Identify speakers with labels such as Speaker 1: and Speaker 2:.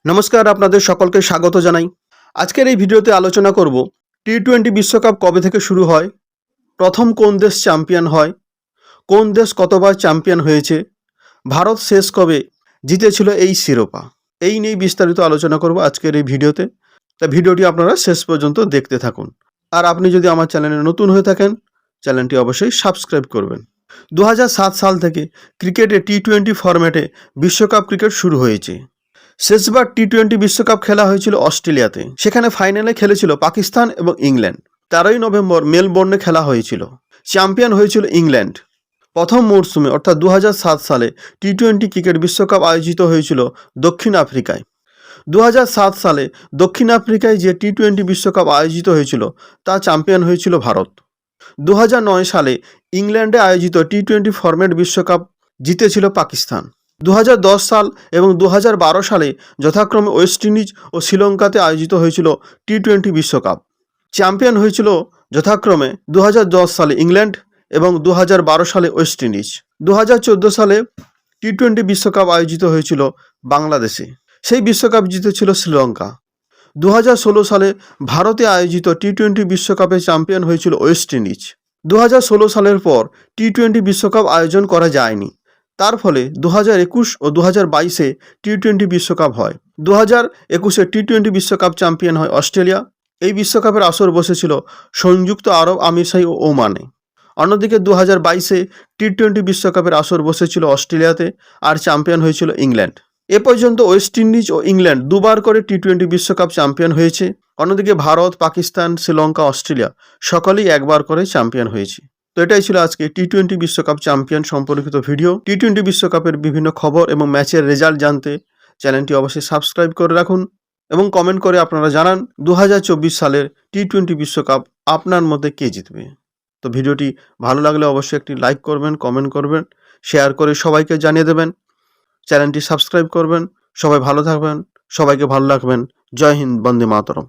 Speaker 1: নমস্কার, আপনাদের সকলকে স্বাগত জানাই। আজকের এই ভিডিওতে আলোচনা করব টি-20 বিশ্বকাপ কবে থেকে শুরু হয়, প্রথম কোন দেশ চ্যাম্পিয়ন হয়, কোন দেশ কতবার চ্যাম্পিয়ন হয়েছে, ভারত শেষ কবে জিতেছিল এই শিরোপা। এই নিয়ে বিস্তারিত আলোচনা করব আজকের এই ভিডিওতে। তা ভিডিওটি আপনারা শেষ পর্যন্ত দেখতে থাকুন। আর আপনি যদি আমার চ্যানেলে নতুন হয়ে থাকেন, চ্যানেলটি অবশ্যই সাবস্ক্রাইব করবেন। 2007 সাল থেকে ক্রিকেটে টি-20 ফরম্যাটে বিশ্বকাপ ক্রিকেট শুরু হয়েছে। শেষবার টি-20 বিশ্বকাপ খেলা হয়েছিল অস্ট্রেলিয়াতে। সেখানে ফাইনালে খেলেছিল পাকিস্তান এবং ইংল্যান্ড। 13ই নভেম্বর মেলবোর্নে খেলা হয়েছিল। চ্যাম্পিয়ন হয়েছিল ইংল্যান্ড। প্রথম মরশুমে অর্থাৎ 2007 সালে টি-20 ক্রিকেট বিশ্বকাপ আয়োজিত হয়েছিল দক্ষিণ আফ্রিকায়। 2007 সালে দক্ষিণ আফ্রিকায় যে টি-20 বিশ্বকাপ আয়োজিত হয়েছিল তা চ্যাম্পিয়ন হয়েছিল ভারত। 2009 সালে ইংল্যান্ডে আয়োজিত টি-20 ফরম্যাট বিশ্বকাপ জিতেছিল পাকিস্তান। 2010 সাল এবং 2012 সালে যথাক্রমে ওয়েস্ট ইন্ডিজ ও শ্রীলঙ্কাতে আয়োজিত হয়েছিল টি-20 বিশ্বকাপ। চ্যাম্পিয়ন হয়েছিল যথাক্রমে 2010 সালে ইংল্যান্ড এবং 2012 সালে ওয়েস্ট ইন্ডিজ। 2014 সালে টি-20 বিশ্বকাপ আয়োজিত হয়েছিল বাংলাদেশে। সেই বিশ্বকাপ জিতেছিল শ্রীলঙ্কা। 2016 সালে ভারতে আয়োজিত টি-20 বিশ্বকাপে চ্যাম্পিয়ন হয়েছিল ওয়েস্ট ইন্ডিজ। 2016 সালের পর টি-20 বিশ্বকাপ আয়োজন করা যায়নি। তার ফলে 2021 ও 2022-এ টি-20 বিশ্বকাপ হয়। 2021-এ টি-20 বিশ্বকাপ চ্যাম্পিয়ন হয় অস্ট্রেলিয়া। এই বিশ্বকাপের আসর বসেছিল সংযুক্ত আরব আমিরশাহী ও ওমানে। অন্যদিকে 2022-এ টি-20 বিশ্বকাপের আসর বসেছিল অস্ট্রেলিয়াতে, আর চ্যাম্পিয়ন হয়েছিল ইংল্যান্ড। এ পর্যন্ত ওয়েস্ট ইন্ডিজ ও ইংল্যান্ড দুবার করে টি-20 বিশ্বকাপ চ্যাম্পিয়ন হয়েছে। অন্যদিকে ভারত, পাকিস্তান, শ্রীলঙ্কা, অস্ট্রেলিয়া সকলেই একবার করে চ্যাম্পিয়ন হয়েছে। তো এটাই ছিল আজকে টি-20 বিশ্বকাপ চ্যাম্পিয়ন সম্পর্কিত ভিডিও। টি-20 বিশ্বকাপের বিভিন্ন খবর এবং ম্যাচের রেজাল্ট জানতে চ্যানেলটি অবশ্যই সাবস্ক্রাইব করে রাখুন এবং কমেন্ট করে আপনারা জানান 2024 সালের টি-20 বিশ্বকাপ আপনার মধ্যে কে জিতবে। তো ভিডিওটি ভালো লাগলে অবশ্যই একটি লাইক করবেন, কমেন্ট করবেন, শেয়ার করে সবাইকে জানিয়ে দেবেন। চ্যানেলটি সাবস্ক্রাইব করবেন। সবাই ভালো থাকবেন, সবাইকে ভালো রাখবেন। জয় হিন্দ, বন্দে মাতরম।